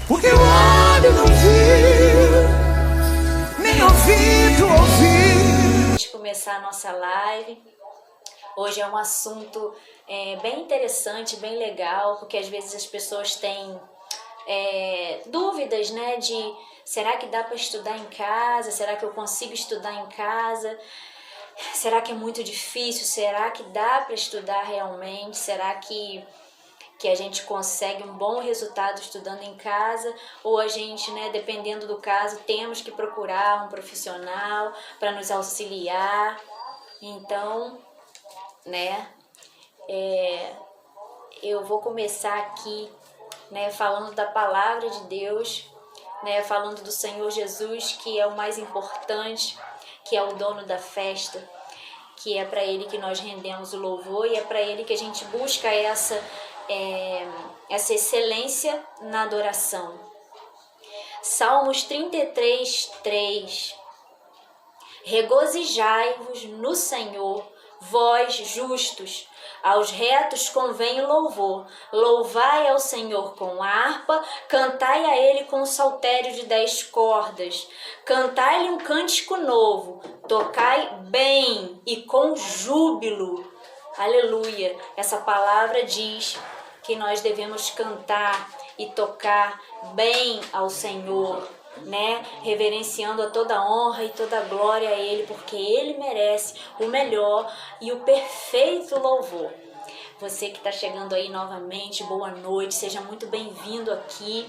Porque o olho não viu, nem ouvido ouviu. Antes de começar a nossa live, hoje é um assunto bem interessante, bem legal, porque às vezes as pessoas têm dúvidas, né, de será que dá para estudar em casa? Será que eu consigo estudar em casa? Será que é muito difícil? Será que dá para estudar realmente? Será que a gente consegue um bom resultado estudando em casa? Ou a gente, né, dependendo do caso, temos que procurar um profissional para nos auxiliar? Então, né, eu vou começar aqui, né, falando da palavra de Deus, né, falando do Senhor Jesus, que é o mais importante, que é o dono da festa, que é para Ele que nós rendemos o louvor e é para Ele que a gente busca essa excelência na adoração. Salmos 33, 3. Regozijai-vos no Senhor, vós justos, aos retos convém o louvor. Louvai ao Senhor com harpa, cantai a Ele com saltério de 10 cordas. Cantai-lhe um cântico novo, tocai bem e com júbilo. Aleluia! Essa palavra diz que nós devemos cantar e tocar bem ao Senhor, né? Reverenciando a toda honra e toda glória a Ele, porque Ele merece o melhor e o perfeito louvor. Você que está chegando aí novamente, boa noite, seja muito bem-vindo aqui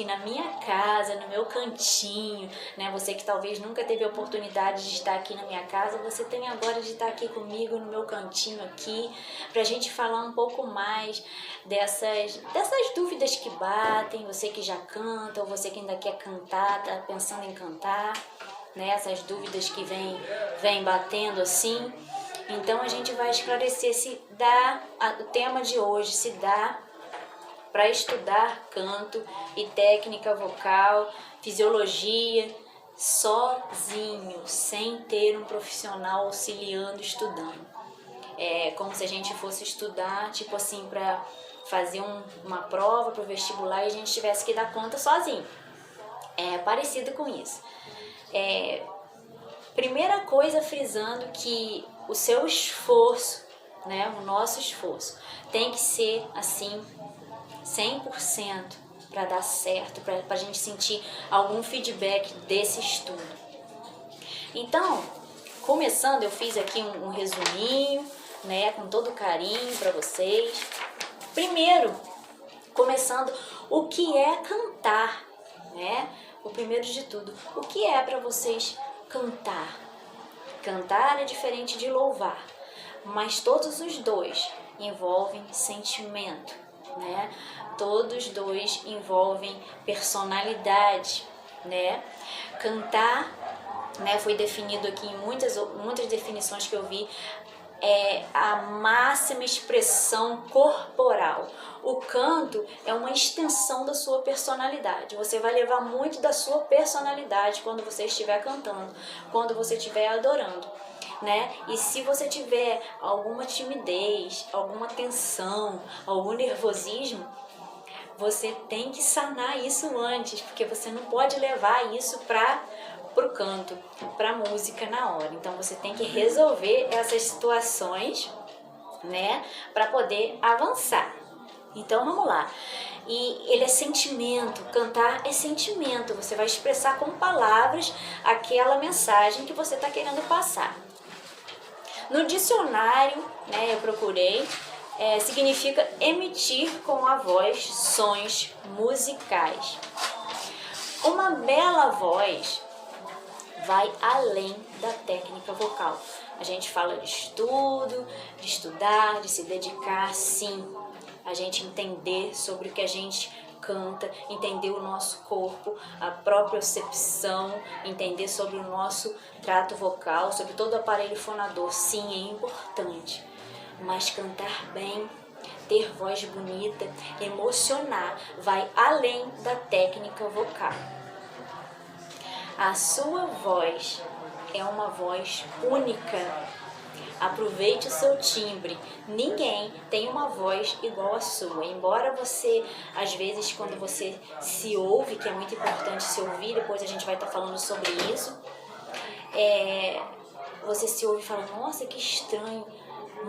na minha casa, no meu cantinho, né? Você que talvez nunca teve a oportunidade de estar aqui na minha casa, você tem agora de estar aqui comigo no meu cantinho aqui, pra gente falar um pouco mais dessas dúvidas que batem, você que já canta, ou você que ainda quer cantar, tá pensando em cantar, né? Essas dúvidas que vem batendo assim. Então a gente vai esclarecer se dá, o tema de hoje, se dá para estudar canto e técnica vocal, fisiologia, sozinho, sem ter um profissional auxiliando, estudando. É como se a gente fosse estudar, tipo assim, para fazer uma prova para o vestibular e a gente tivesse que dar conta sozinho. É parecido com isso. Primeira coisa, frisando que o seu esforço, né, o nosso esforço, tem que ser assim 100% para dar certo, para a gente sentir algum feedback desse estudo. Então, começando, eu fiz aqui um resuminho, né, com todo carinho para vocês. Primeiro, começando, o que é cantar, né? O primeiro de tudo, o que é para vocês cantar? Cantar é diferente de louvar, mas todos os dois envolvem sentimento, né? Todos dois envolvem personalidade, né? Cantar, né, foi definido aqui em muitas definições que eu vi, é a máxima expressão corporal. O canto é uma extensão da sua personalidade. Você vai levar muito da sua personalidade quando você estiver cantando, quando você estiver adorando, né? E se você tiver alguma timidez, alguma tensão, algum nervosismo, você tem que sanar isso antes, porque você não pode levar isso para o canto, para a música na hora. Então você tem que resolver essas situações, né, para poder avançar. Então vamos lá. E ele é sentimento, cantar é sentimento. Você vai expressar com palavras aquela mensagem que você está querendo passar. No dicionário, né, eu procurei, significa emitir com a voz sons musicais. Uma bela voz vai além da técnica vocal. A gente fala de estudo, de estudar, de se dedicar, sim. A gente entender sobre o que a gente canta, entender o nosso corpo, a propriocepção, entender sobre o nosso trato vocal, sobre todo o aparelho fonador. Sim, é importante. Mas cantar bem, ter voz bonita, emocionar, vai além da técnica vocal. A sua voz é uma voz única. Aproveite o seu timbre. Ninguém tem uma voz igual à sua. Embora você, às vezes, quando você se ouve, que é muito importante se ouvir, depois a gente vai estar falando sobre isso, você se ouve e fala, nossa, que estranho,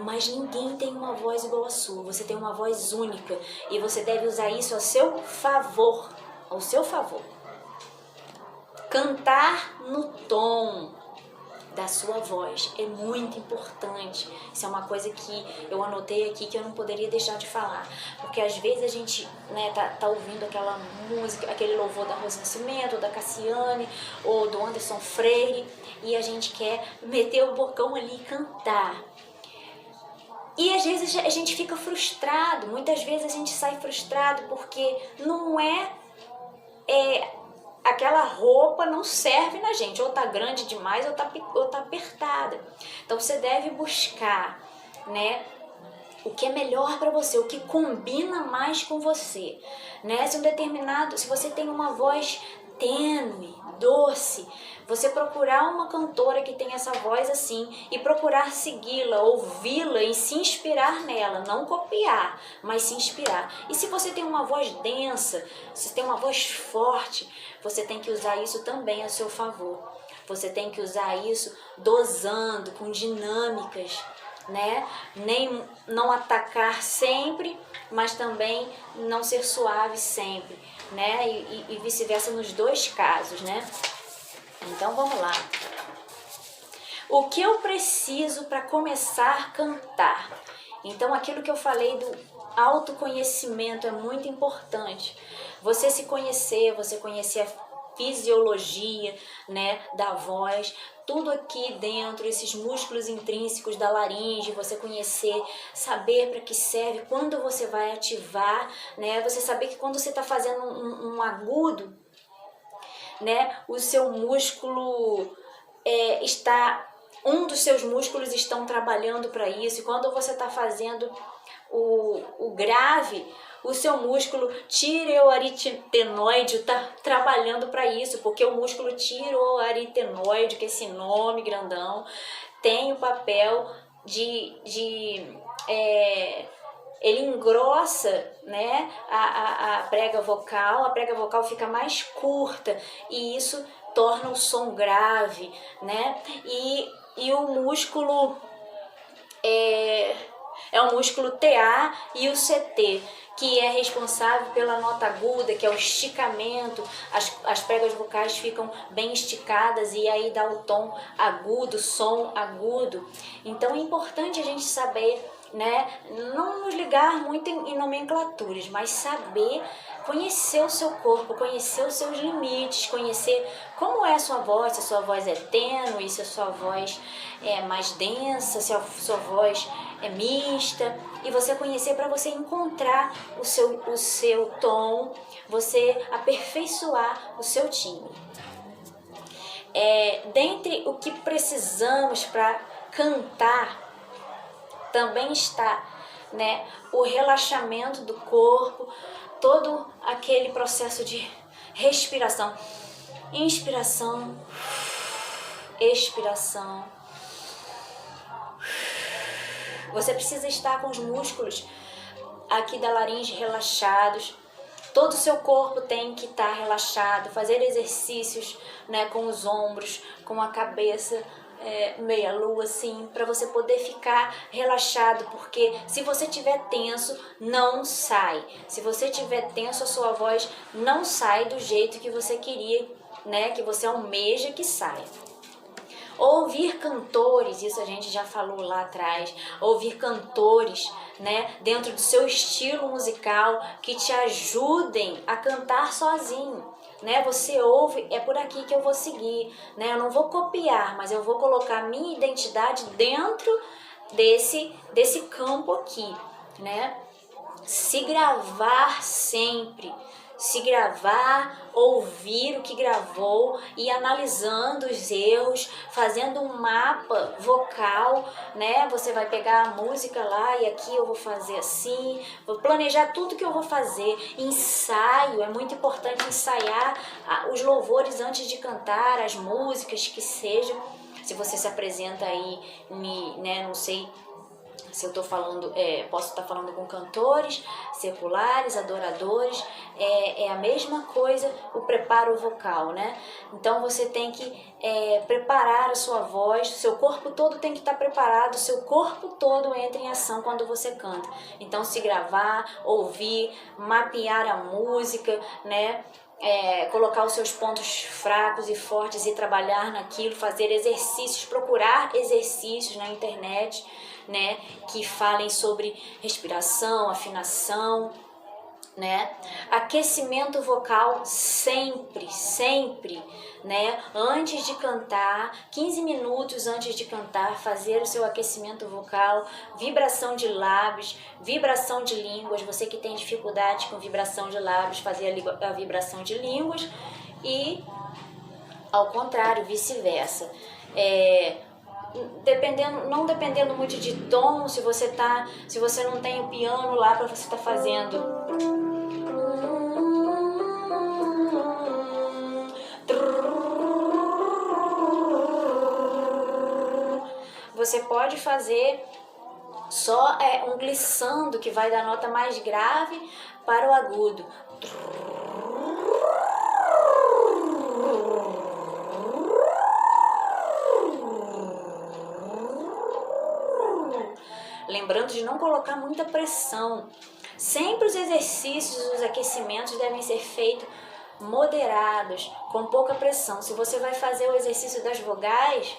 mas ninguém tem uma voz igual à sua. Você tem uma voz única e você deve usar isso a seu favor. Ao seu favor. Cantar no tom da sua voz é muito importante. Isso é uma coisa que eu anotei aqui que eu não poderia deixar de falar, porque às vezes a gente, né, tá ouvindo aquela música, aquele louvor da Rosa Nascimento, ou da Cassiane, ou do Anderson Freire, e a gente quer meter o bocão ali e cantar. E às vezes a gente fica frustrado, muitas vezes a gente sai frustrado porque não aquela roupa não serve na gente, ou tá grande demais ou tá apertada. Então você deve buscar, né, o que é melhor para você, o que combina mais com você, né? Se você tem uma voz tênue, doce, você procurar uma cantora que tem essa voz assim e procurar segui-la, ouvi-la e se inspirar nela, não copiar, mas se inspirar. E se você tem uma voz densa, se tem uma voz forte, você tem que usar isso também a seu favor. Você tem que usar isso dosando, com dinâmicas, né? Não atacar sempre, mas também não ser suave sempre, né? E vice-versa nos dois casos, né? Então vamos lá. O que eu preciso para começar a cantar? Então aquilo que eu falei do autoconhecimento é muito importante. Você se conhecer, você conhecer a fisiologia, né, da voz, tudo aqui dentro, esses músculos intrínsecos da laringe, você conhecer, saber para que serve, quando você vai ativar, né, você saber que quando você está fazendo um agudo, né, o seu músculo um dos seus músculos estão trabalhando para isso, e quando você está fazendo o grave, o seu músculo tireoaritenoide está trabalhando para isso, porque o músculo tireoaritenoide, que é esse nome grandão, tem o papel ele engrossa, né, a prega vocal fica mais curta e isso torna o som grave, né, e o músculo é o músculo TA e o CT, que é responsável pela nota aguda, que é o esticamento, as pregas vocais ficam bem esticadas e aí dá o tom agudo, som agudo. Então é importante a gente saber, né, não nos ligar muito em nomenclaturas, mas saber conhecer o seu corpo, conhecer os seus limites, conhecer como é a sua voz, se a sua voz é tênue, se a sua voz é mais densa, se a sua voz é mista, e você conhecer para você encontrar o seu tom, você aperfeiçoar o seu timbre. Dentre o que precisamos para cantar, também está, né, o relaxamento do corpo, todo aquele processo de respiração, inspiração, expiração. Você precisa estar com os músculos aqui da laringe relaxados. Todo o seu corpo tem que estar relaxado, fazer exercícios, né, com os ombros, com a cabeça meia lua, assim, para você poder ficar relaxado, porque se você tiver tenso, não sai. Se você tiver tenso, a sua voz não sai do jeito que você queria, né, que você almeja que saia. Ouvir cantores, isso a gente já falou lá atrás, ouvir cantores, né, dentro do seu estilo musical que te ajudem a cantar sozinho, né? Você ouve, é por aqui que eu vou seguir, né? Eu não vou copiar, mas eu vou colocar minha identidade dentro desse campo aqui, né? Se gravar sempre, se gravar, ouvir o que gravou e analisando os erros, fazendo um mapa vocal, né? Você vai pegar a música lá e aqui eu vou fazer assim, vou planejar tudo que eu vou fazer. Ensaio, é muito importante ensaiar os louvores antes de cantar, as músicas que sejam. se você se apresenta aí, né, não sei se eu estou falando, posso estar falando com cantores seculares, adoradores, é a mesma coisa o preparo vocal, né? Então você tem que preparar a sua voz, seu corpo todo tem que estar preparado, seu corpo todo entra em ação quando você canta. Então se gravar, ouvir, mapear a música, né? Colocar os seus pontos fracos e fortes e trabalhar naquilo, fazer exercícios, procurar exercícios na internet, né, que falem sobre respiração, afinação, né? Aquecimento vocal sempre, né? Antes de cantar, 15 minutos antes de cantar, fazer o seu aquecimento vocal, vibração de lábios, vibração de línguas. Você que tem dificuldade com vibração de lábios, fazer a vibração de línguas e ao contrário, vice-versa. Não dependendo muito de tom, se você não tem o piano lá para você estar fazendo você pode fazer só um glissando, que vai da nota mais grave para o agudo. Lembrando de não colocar muita pressão. Sempre os exercícios, os aquecimentos devem ser feitos moderados, com pouca pressão. Se você vai fazer o exercício das vogais,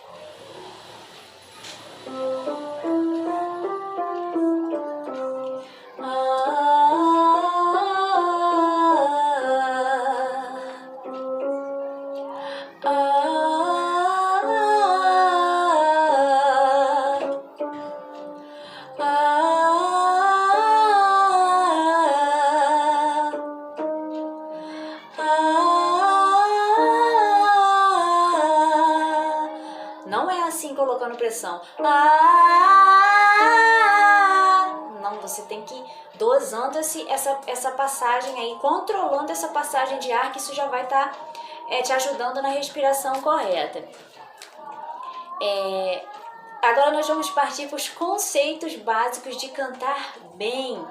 não é assim colocando pressão. Não, você tem que ir dosando essa passagem aí, controlando essa passagem de ar, que isso já vai estar te ajudando na respiração correta. Agora nós vamos partir para os conceitos básicos de cantar bem.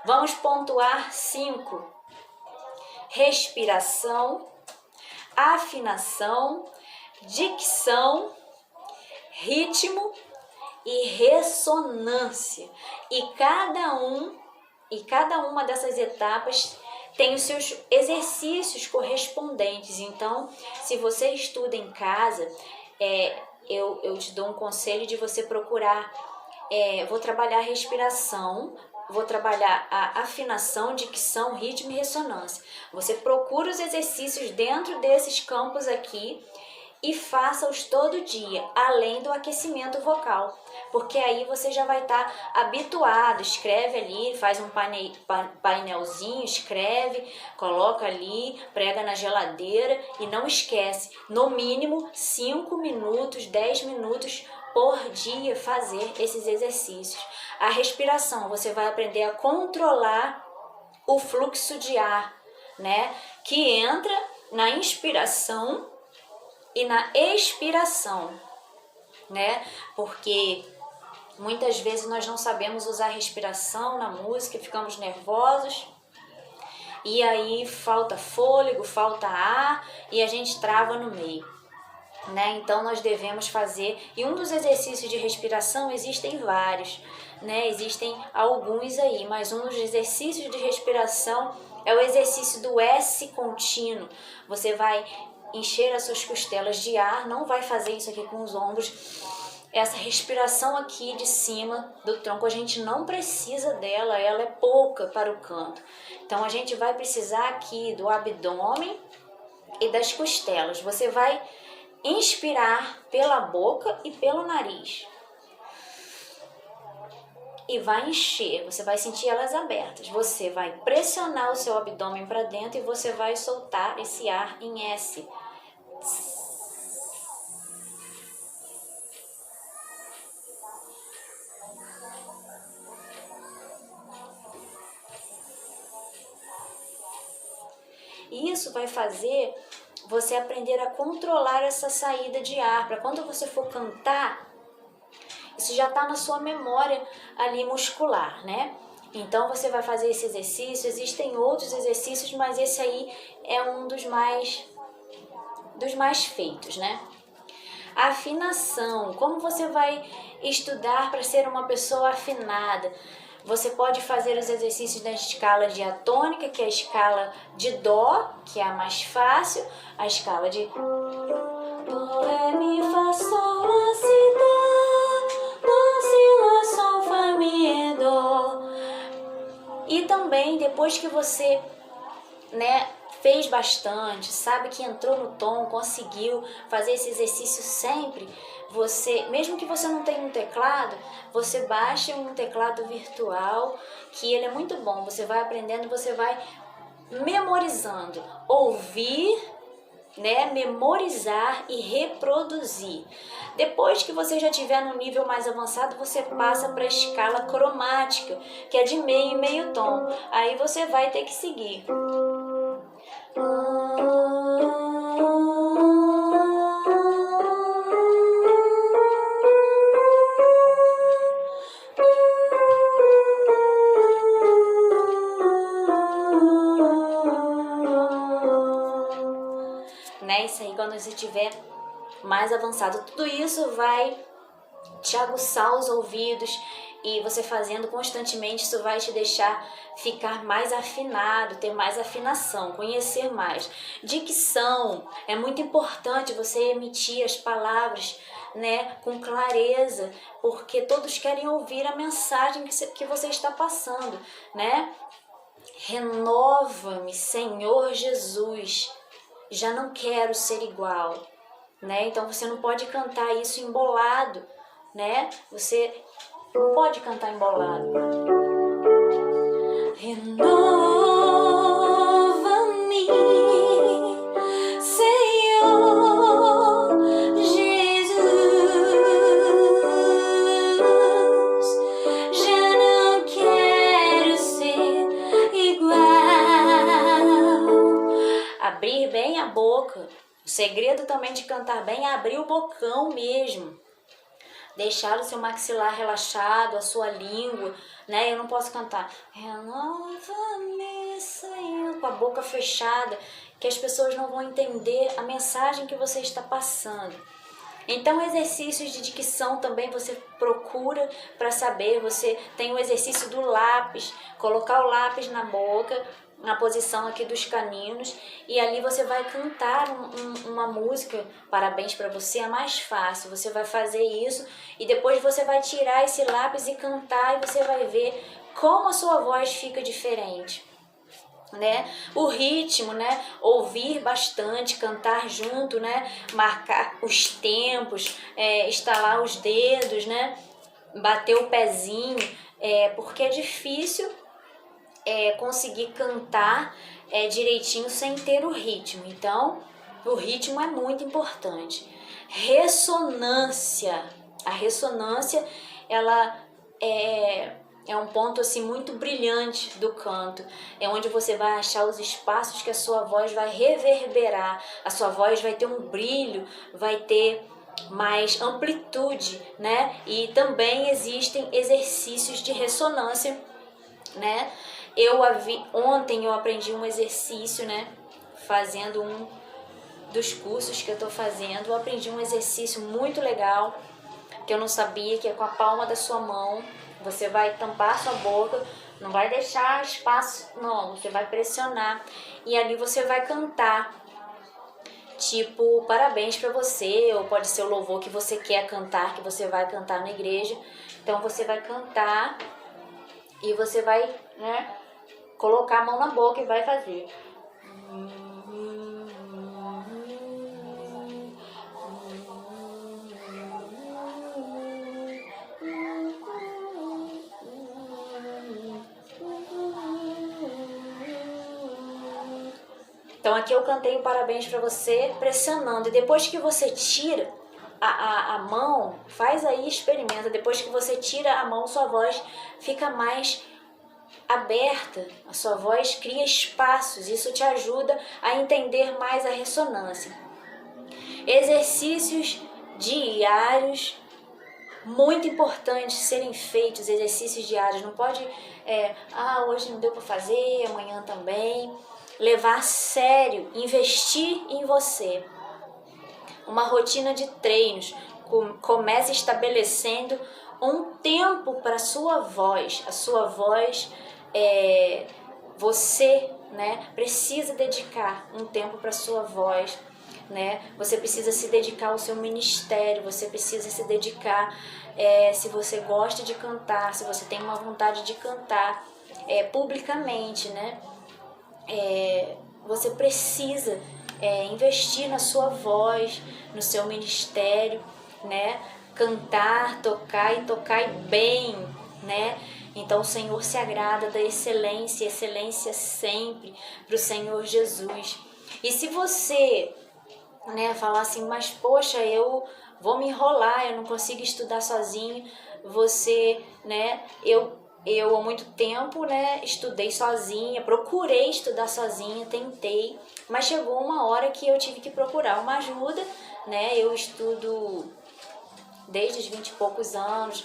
Vamos pontuar 5. Respiração, afinação, dicção, ritmo e ressonância. E cada uma dessas etapas tem os seus exercícios correspondentes. Então, se você estuda em casa, eu te dou um conselho de você procurar. Vou trabalhar a respiração, vou trabalhar a afinação, dicção, ritmo e ressonância. Você procura os exercícios dentro desses campos aqui e faça-os todo dia, além do aquecimento vocal, porque aí você já vai estar habituado. Escreve ali, faz um painelzinho, escreve, coloca ali, prega na geladeira e não esquece, no mínimo 5 minutos, 10 minutos por dia fazer esses exercícios. A respiração, você vai aprender a controlar o fluxo de ar, né, que entra na inspiração e na expiração, né? Porque muitas vezes nós não sabemos usar a respiração na música, ficamos nervosos e aí falta fôlego, falta ar e a gente trava no meio, né? Então nós devemos fazer, e um dos exercícios de respiração existem vários, né? Existem alguns aí, mas um dos exercícios de respiração é o exercício do S contínuo. Você vai encher as suas costelas de ar, não vai fazer isso aqui com os ombros. Essa respiração aqui de cima do tronco, a gente não precisa dela, ela é pouca para o canto. Então a gente vai precisar aqui do abdômen e das costelas. Você vai inspirar pela boca e pelo nariz. E vai encher, você vai sentir elas abertas. Você vai pressionar o seu abdômen para dentro e você vai soltar esse ar em S. E isso vai fazer você aprender a controlar essa saída de ar, para quando você for cantar, isso já está na sua memória ali muscular, né? Então você vai fazer esse exercício, existem outros exercícios, mas esse aí é um dos mais feitos, né? A afinação, como você vai estudar para ser uma pessoa afinada? Você pode fazer os exercícios da escala diatônica, que é a escala de Dó, que é a mais fácil, a escala de Dó, Ré, Mi, Fá, Sol, Lá, Si, Dó, Si, Lá, Sol, Fá, Mi, Dó. E também, depois que você, fez bastante, sabe que entrou no tom, conseguiu fazer esse exercício sempre, você, mesmo que você não tenha um teclado, você baixa um teclado virtual, que ele é muito bom, você vai aprendendo, você vai memorizando, ouvir, memorizar e reproduzir. Depois que você já estiver no nível mais avançado, você passa para a escala cromática, que é de meio e meio tom. Aí você vai ter que seguir. Isso aí quando você estiver mais avançado. Tudo isso vai te aguçar os ouvidos e você fazendo constantemente, isso vai te deixar ficar mais afinado, ter mais afinação, conhecer mais. Dicção, é muito importante você emitir as palavras, com clareza, porque todos querem ouvir a mensagem que você está passando, Renova-me, Senhor Jesus, já não quero ser igual, Então você não pode cantar isso embolado, Você não pode cantar embolado. Renova-me, Senhor Jesus, já não quero ser igual. Abrir bem a boca. O segredo também de cantar bem é abrir o bocão mesmo. Deixar o seu maxilar relaxado, a sua língua, Eu não posso cantar renova-me, Senhor, com a boca fechada, que as pessoas não vão entender a mensagem que você está passando. Então, exercícios de dicção também você procura para saber. Você tem o exercício do lápis, colocar o lápis na boca, na posição aqui dos caninos, e ali você vai cantar uma música, parabéns para você, é mais fácil, você vai fazer isso e depois você vai tirar esse lápis e cantar e você vai ver como a sua voz fica diferente. O ritmo, ouvir bastante, cantar junto, marcar os tempos, estalar os dedos, bater o pezinho, porque é difícil conseguir cantar direitinho sem ter o ritmo. Então, o ritmo é muito importante. Ressonância. A ressonância, ela é um ponto assim muito brilhante do canto. É onde você vai achar os espaços que a sua voz vai reverberar. A sua voz vai ter um brilho, vai ter mais amplitude, E também existem exercícios de ressonância, Ontem eu aprendi um exercício, fazendo um dos cursos que eu estou fazendo. Eu aprendi um exercício muito legal, que eu não sabia, que é com a palma da sua mão. Você vai tampar sua boca, não vai deixar espaço, não, você vai pressionar. E ali você vai cantar, tipo, parabéns para você, ou pode ser o louvor que você quer cantar, que você vai cantar na igreja. Então você vai cantar e você vai, colocar a mão na boca e vai fazer. Então aqui eu cantei o parabéns para você pressionando. E depois que você tira a mão, faz aí, experimenta. Depois que você tira a mão, sua voz fica mais aberta, a sua voz cria espaços, isso te ajuda a entender mais a ressonância. Exercícios diários, muito importante serem feitos, exercícios diários, não pode, hoje não deu para fazer, amanhã também. Levar a sério, investir em você. Uma rotina de treinos, comece estabelecendo um tempo para a sua voz. A sua voz, você, né, precisa dedicar um tempo para a sua voz. Né? Você precisa se dedicar ao seu ministério, você precisa se dedicar, se você gosta de cantar, se você tem uma vontade de cantar publicamente, né? Você precisa investir na sua voz, no seu ministério, né? Cantar, tocar e tocar bem, né? Então o Senhor se agrada da excelência, excelência sempre para o Senhor Jesus. E se você, né, falar assim, mas poxa, eu vou me enrolar, eu não consigo estudar sozinho, você, né, eu há muito tempo, né, estudei sozinha, procurei estudar sozinha, tentei, mas chegou uma hora que eu tive que procurar uma ajuda, né, eu estudo desde os 20 e poucos anos,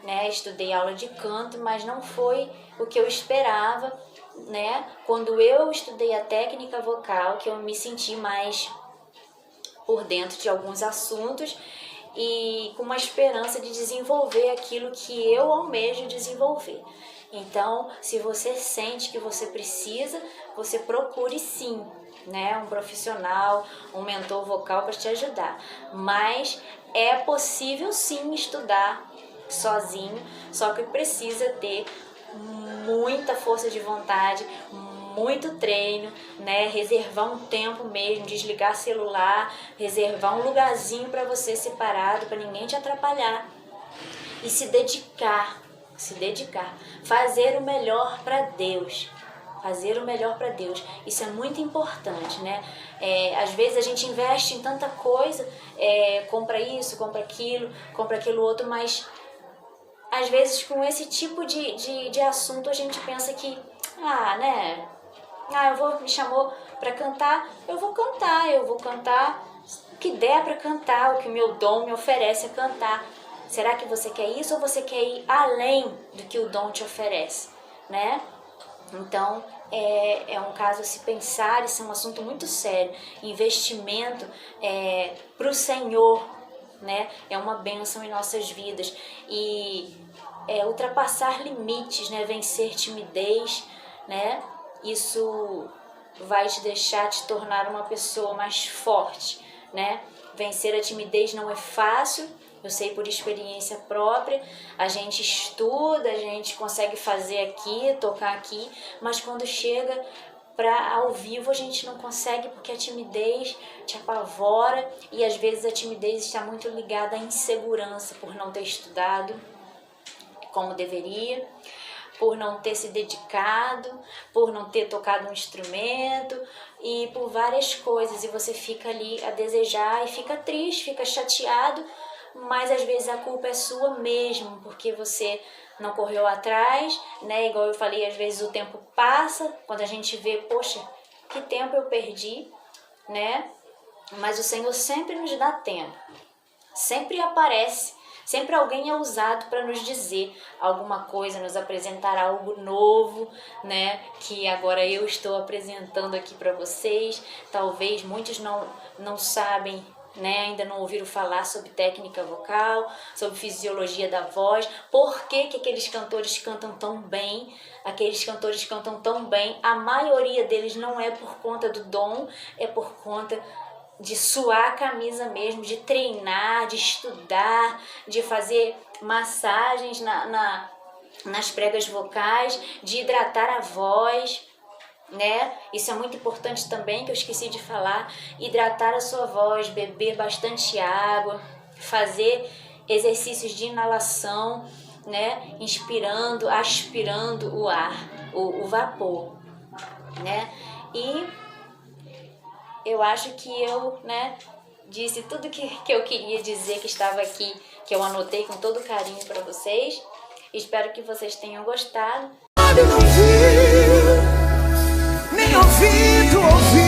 né, estudei aula de canto, mas não foi o que eu esperava, né, quando eu estudei a técnica vocal, que eu me senti mais por dentro de alguns assuntos e com uma esperança de desenvolver aquilo que eu almejo desenvolver. Então, se você sente que você precisa, você procure sim, né, um profissional, um mentor vocal para te ajudar. Mas é possível sim estudar sozinho, só que precisa ter muita força de vontade, muito treino, né? Reservar um tempo mesmo, desligar celular, reservar um lugarzinho para você separado, para ninguém te atrapalhar. E se dedicar, fazer o melhor para Deus. Fazer o melhor para Deus. Isso é muito importante, né? Às vezes a gente investe em tanta coisa, compra isso, compra aquilo outro, mas às vezes com esse tipo de assunto a gente pensa que, né? Me chamou para cantar, eu vou cantar o que der para cantar, o que o meu dom me oferece a cantar. Será que você quer isso ou você quer ir além do que o dom te oferece, né? Então, é um caso a se pensar, isso é um assunto muito sério. Investimento para o Senhor, né? É uma bênção em nossas vidas. E ultrapassar limites, né? Vencer timidez, né? Isso vai te tornar uma pessoa mais forte, né? Vencer a timidez não é fácil, eu sei por experiência própria. A gente estuda, a gente consegue fazer aqui, tocar aqui, mas quando chega para ao vivo a gente não consegue porque a timidez te apavora e às vezes a timidez está muito ligada à insegurança por não ter estudado como deveria, por não ter se dedicado, por não ter tocado um instrumento e por várias coisas. E você fica ali a desejar e fica triste, fica chateado, mas às vezes a culpa é sua mesmo, porque você não correu atrás, né? Igual eu falei, às vezes o tempo passa, quando a gente vê, poxa, que tempo eu perdi, né? Mas o Senhor sempre nos dá tempo, sempre aparece. Sempre alguém é usado para nos dizer alguma coisa, nos apresentar algo novo, né? Que agora eu estou apresentando aqui para vocês. Talvez muitos não sabem, né? Ainda não ouviram falar sobre técnica vocal, sobre fisiologia da voz. Por que aqueles cantores cantam tão bem? Aqueles cantores cantam tão bem. A maioria deles não é por conta do dom, é por conta de suar a camisa mesmo, de treinar, de estudar, de fazer massagens nas pregas vocais, de hidratar a voz, né? Isso é muito importante também, que eu esqueci de falar. Hidratar a sua voz, beber bastante água, fazer exercícios de inalação, né? Inspirando, aspirando o ar, o vapor, né? E eu acho que eu, né, disse tudo que eu queria dizer, que estava aqui, que eu anotei com todo carinho para vocês. Espero que vocês tenham gostado. ouvi, tu ouvi.